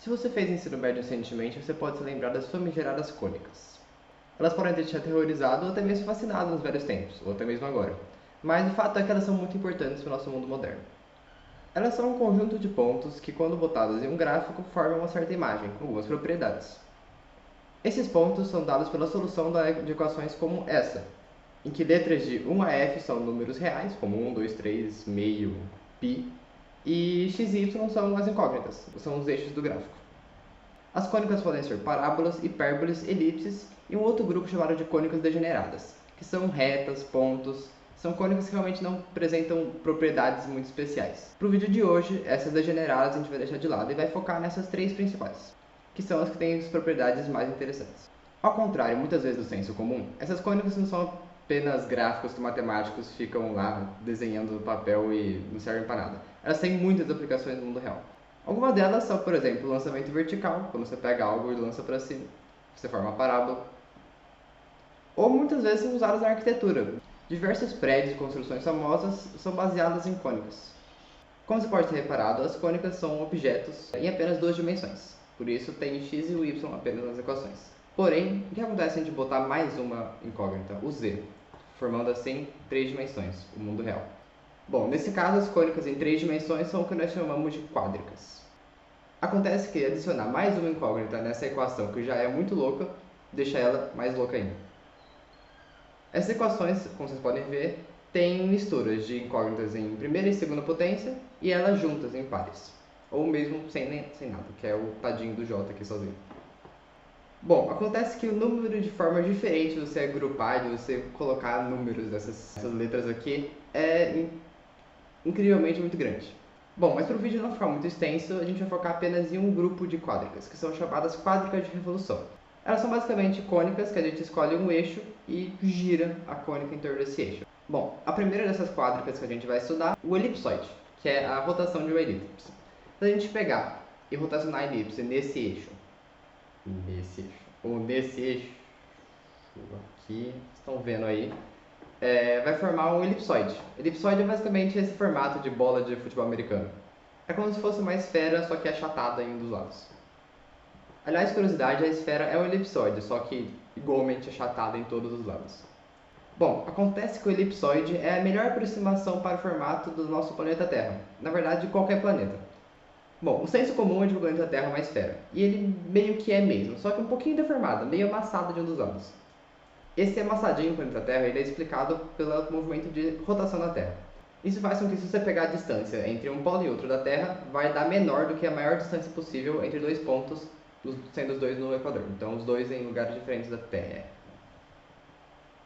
Se você fez ensino médio recentemente, você pode se lembrar das famigeradas cônicas. Elas podem ter te aterrorizado ou até mesmo fascinado nos velhos tempos, ou até mesmo agora. Mas o fato é que elas são muito importantes para o nosso mundo moderno. Elas são um conjunto de pontos que, quando botados em um gráfico, formam uma certa imagem, com algumas propriedades. Esses pontos são dados pela solução de equações como essa, em que letras de 1 a f são números reais, como 1, 2, 3, meio, π, e x e y são as incógnitas, são os eixos do gráfico. As cônicas podem ser parábolas, hipérboles, elipses e um outro grupo chamado de cônicas degeneradas, que são retas, pontos, são cônicas que realmente não apresentam propriedades muito especiais. Para o vídeo de hoje, essas degeneradas a gente vai deixar de lado e vai focar nessas três principais, que são as que têm as propriedades mais interessantes. Ao contrário, muitas vezes do senso comum, essas cônicas não são apenas gráficos que matemáticos ficam lá desenhando no papel e não servem para nada. Elas têm muitas aplicações no mundo real. Algumas delas são, por exemplo, o lançamento vertical, quando você pega algo e lança para cima, você forma uma parábola. Ou muitas vezes são usadas na arquitetura. Diversos prédios e construções famosas são baseadas em cônicas. Como você pode ter reparado, as cônicas são objetos em apenas duas dimensões. Por isso tem x e o y apenas nas equações. Porém, o que acontece se a gente botar mais uma incógnita, o z, formando assim três dimensões, o mundo real? Bom, nesse caso as cônicas em três dimensões são o que nós chamamos de quádricas. Acontece que adicionar mais uma incógnita nessa equação, que já é muito louca, deixa ela mais louca ainda. Essas equações, como vocês podem ver, têm misturas de incógnitas em primeira e segunda potência e elas juntas em pares. Ou mesmo sem nada, que é o tadinho do J aqui sozinho. Bom, acontece que o número de formas diferentes de você agrupar, de você colocar números dessas letras aqui, é incrivelmente muito grande. Bom, mas para o vídeo não ficar muito extenso, a gente vai focar apenas em um grupo de quádricas, que são chamadas quádricas de revolução. Elas são basicamente cônicas que a gente escolhe um eixo e gira a cônica em torno desse eixo. Bom, a primeira dessas quádricas que a gente vai estudar é o elipsoide, que é a rotação de uma elipse. Se a gente pegar e rotacionar a elipse nesse eixo, ou nesse eixo, aqui, estão vendo aí, vai formar um elipsoide. Elipsoide é basicamente esse formato de bola de futebol americano. É como se fosse uma esfera, só que achatada em um dos lados. Aliás, curiosidade, a esfera é um elipsoide, só que igualmente achatada em todos os lados. Bom, acontece que o elipsoide é a melhor aproximação para o formato do nosso planeta Terra. Na verdade, de qualquer planeta. Bom, o senso comum é de que o planeta Terra é uma esfera. E ele meio que é mesmo, só que um pouquinho deformado, meio amassado de um dos lados. Esse amassadinho do planeta Terra ele é explicado pelo movimento de rotação da Terra. Isso faz com que, se você pegar a distância entre um polo e outro da Terra, vai dar menor do que a maior distância possível entre dois pontos, sendo os dois no Equador. Então, os dois em lugares diferentes da Terra.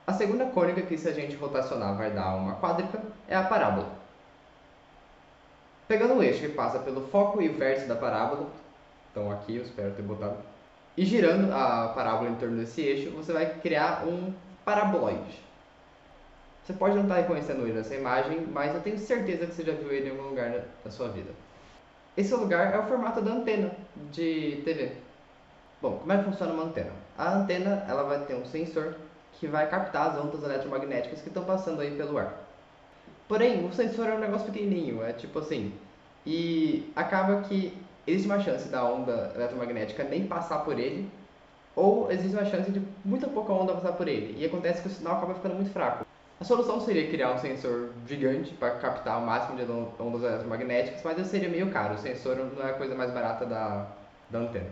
A segunda cônica, que se a gente rotacionar vai dar uma quádrica, é a parábola. Pegando o eixo que passa pelo foco e o vértice da parábola, então aqui eu espero ter botado, e girando a parábola em torno desse eixo, você vai criar um paraboloide. Você pode não estar reconhecendo ele nessa imagem, mas eu tenho certeza que você já viu ele em algum lugar da sua vida. Esse lugar é o formato da antena de TV. Bom, como é que funciona uma antena? A antena ela vai ter um sensor que vai captar as ondas eletromagnéticas que estão passando aí pelo ar. Porém, o sensor é um negócio pequenininho, é tipo assim, e acaba que existe uma chance da onda eletromagnética nem passar por ele, ou existe uma chance de muita pouca onda passar por ele, e acontece que o sinal acaba ficando muito fraco. A solução seria criar um sensor gigante para captar o máximo de ondas eletromagnéticas, mas isso seria meio caro, o sensor não é a coisa mais barata da antena.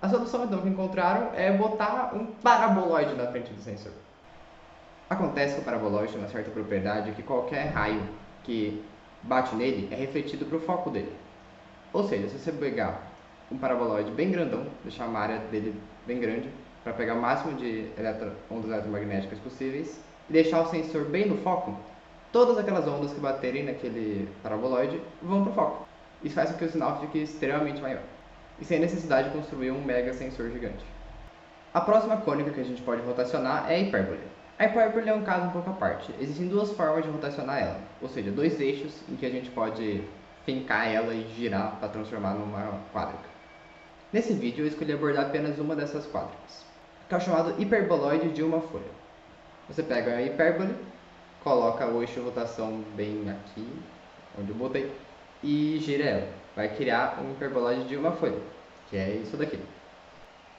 A solução então que encontraram é botar um paraboloide na frente do sensor. Acontece que o paraboloide tem uma certa propriedade que qualquer raio que bate nele é refletido para o foco dele. Ou seja, se você pegar um paraboloide bem grandão, deixar uma área dele bem grande, para pegar o máximo de ondas eletromagnéticas possíveis, e deixar o sensor bem no foco, todas aquelas ondas que baterem naquele paraboloide vão para o foco. Isso faz com que o sinal fique extremamente maior, e sem necessidade de construir um mega sensor gigante. A próxima cônica que a gente pode rotacionar é a hipérbole. A hipérbole é um caso um pouco à parte. Existem duas formas de rotacionar ela, ou seja, dois eixos em que a gente pode fincar ela e girar para transformar numa quádrica. Nesse vídeo eu escolhi abordar apenas uma dessas quádricas, que é o chamado hiperboloide de uma folha. Você pega a hipérbole, coloca o eixo de rotação bem aqui, onde eu botei, e gira ela. vai criar um hiperboloide de uma folha, que é isso daqui.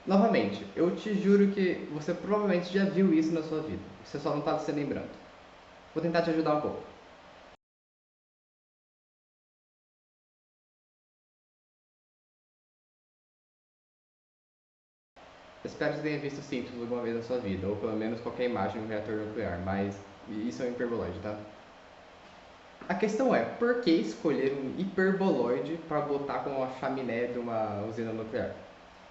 Novamente, eu te juro que você provavelmente já viu isso na sua vida, você só não está se lembrando. Vou tentar te ajudar um pouco. Espero que você tenha visto símbolos alguma vez na sua vida, ou pelo menos qualquer imagem de um reator nuclear, mas isso é um hiperboloide, tá? A questão é, por que escolher um hiperboloide para botar como uma chaminé de uma usina nuclear?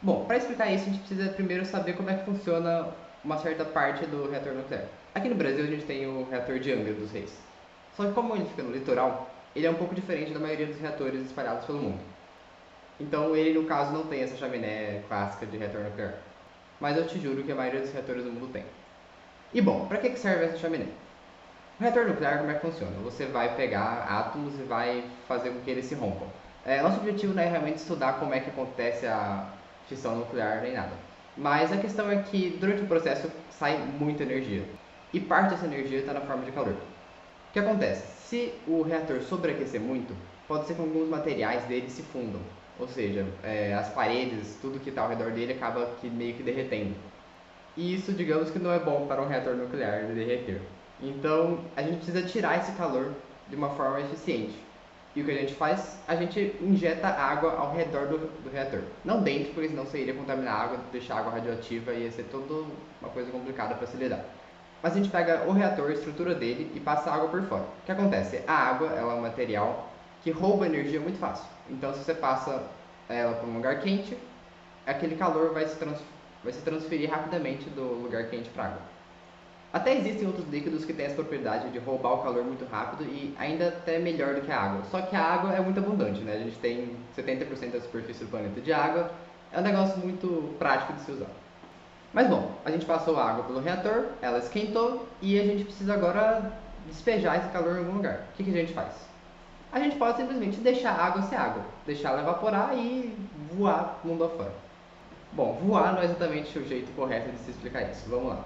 Bom, para explicar isso, a gente precisa primeiro saber como é que funciona uma certa parte do reator nuclear. Aqui no Brasil, a gente tem o reator de Angra dos Reis. Só que como ele fica no litoral, ele é um pouco diferente da maioria dos reatores espalhados pelo mundo. Então, ele, no caso, não tem essa chaminé clássica de reator nuclear. Mas eu te juro que a maioria dos reatores do mundo tem. E bom, para que serve essa chaminé? O reator nuclear, como é que funciona? Você vai pegar átomos e vai fazer com que eles se rompam. Nosso objetivo não é realmente estudar como é que acontece a fissão nuclear nem nada. Mas a questão é que durante o processo sai muita energia. E parte dessa energia está na forma de calor. O que acontece? Se o reator sobreaquecer muito, pode ser que alguns materiais dele se fundam. Ou seja, as paredes, tudo que está ao redor dele acaba que meio que derretendo. E isso, digamos que não é bom para um reator nuclear derreter. Então, a gente precisa tirar esse calor de uma forma eficiente. E o que a gente faz? A gente injeta água ao redor do reator. Não dentro, porque senão você iria contaminar a água, deixar a água radioativa e ia ser toda uma coisa complicada para se lidar. Mas a gente pega o reator, a estrutura dele e passa a água por fora. O que acontece? A água ela é um material que rouba energia muito fácil. Então, se você passa ela para um lugar quente, aquele calor vai se transferir rapidamente do lugar quente para a água. Até existem outros líquidos que têm essa propriedade de roubar o calor muito rápido e ainda até melhor do que a água. Só que a água é muito abundante, né? A gente tem 70% da superfície do planeta de água. É um negócio muito prático de se usar. Mas bom, a gente passou a água pelo reator, ela esquentou e a gente precisa agora despejar esse calor em algum lugar. O que a gente faz? A gente pode simplesmente deixar a água ser água, deixar ela evaporar e voar mundo afora. Bom, voar não é exatamente o jeito correto de se explicar isso. Vamos lá.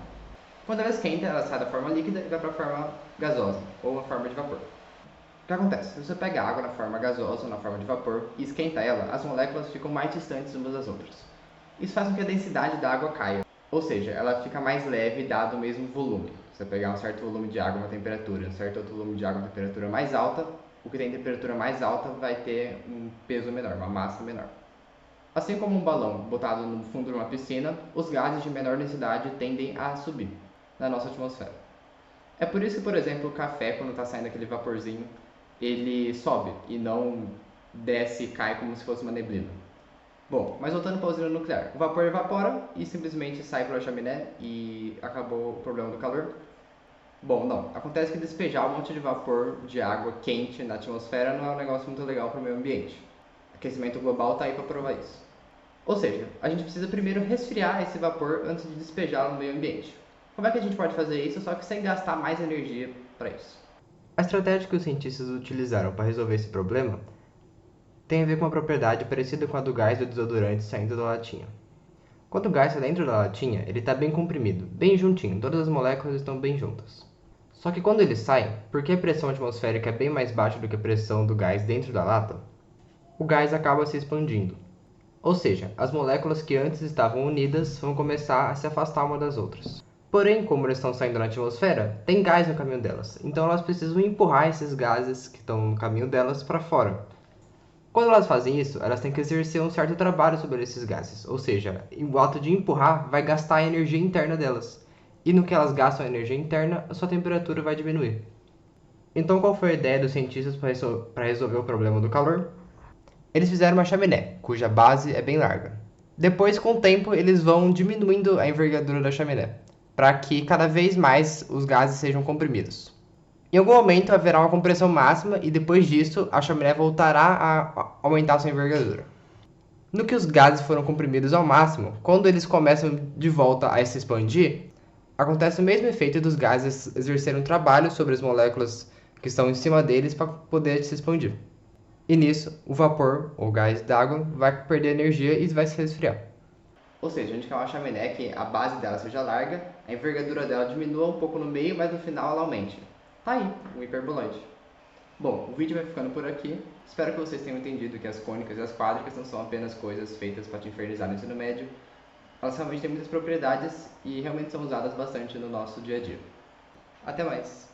Quando ela esquenta, ela sai da forma líquida e vai para a forma gasosa, ou uma forma de vapor. O que acontece? Se você pega água na forma gasosa ou na forma de vapor e esquenta ela, as moléculas ficam mais distantes umas das outras. Isso faz com que a densidade da água caia, ou seja, ela fica mais leve dado o mesmo volume. Se você pegar um certo volume de água, uma temperatura, um certo outro volume de água, uma temperatura mais alta, o que tem temperatura mais alta vai ter um peso menor, uma massa menor. Assim como um balão botado no fundo de uma piscina, os gases de menor densidade tendem a subir na nossa atmosfera. É por isso que, por exemplo, o café, quando está saindo aquele vaporzinho, ele sobe e não desce e cai como se fosse uma neblina. Bom, mas voltando para a usina nuclear. O vapor evapora e simplesmente sai pela chaminé e acabou o problema do calor. Bom, não. Acontece que despejar um monte de vapor de água quente na atmosfera não é um negócio muito legal para o meio ambiente. Aquecimento global está aí para provar isso. Ou seja, a gente precisa primeiro resfriar esse vapor antes de despejá-lo no meio ambiente. Como é que a gente pode fazer isso, só que sem gastar mais energia para isso? A estratégia que os cientistas utilizaram para resolver esse problema tem a ver com uma propriedade parecida com a do gás do desodorante saindo da latinha. Quando o gás está dentro da latinha, ele está bem comprimido, bem juntinho, todas as moléculas estão bem juntas. Só que quando ele sai, porque a pressão atmosférica é bem mais baixa do que a pressão do gás dentro da lata, o gás acaba se expandindo. Ou seja, as moléculas que antes estavam unidas vão começar a se afastar uma das outras. Porém, como elas estão saindo na atmosfera, tem gás no caminho delas, então elas precisam empurrar esses gases que estão no caminho delas para fora. Quando elas fazem isso, elas têm que exercer um certo trabalho sobre esses gases, ou seja, o ato de empurrar vai gastar a energia interna delas, e no que elas gastam a energia interna, a sua temperatura vai diminuir. Então, qual foi a ideia dos cientistas para resolver o problema do calor? Eles fizeram uma chaminé, cuja base é bem larga. Depois, com o tempo, eles vão diminuindo a envergadura da chaminé, para que cada vez mais os gases sejam comprimidos. Em algum momento haverá uma compressão máxima e depois disso a chaminé voltará a aumentar sua envergadura. No que os gases foram comprimidos ao máximo, quando eles começam de volta a se expandir, acontece o mesmo efeito dos gases exercerem um trabalho sobre as moléculas que estão em cima deles para poder se expandir. E nisso, o vapor, ou gás d'água, vai perder energia e vai se resfriar. Ou seja, a gente quer uma chaminé que a base dela seja larga, a envergadura dela diminua um pouco no meio, mas no final ela aumente. Tá aí, um hiperboloide. Bom, o vídeo vai ficando por aqui. Espero que vocês tenham entendido que as cônicas e as quádricas não são apenas coisas feitas para te infernizar no ensino médio. Elas realmente têm muitas propriedades e realmente são usadas bastante no nosso dia a dia. Até mais!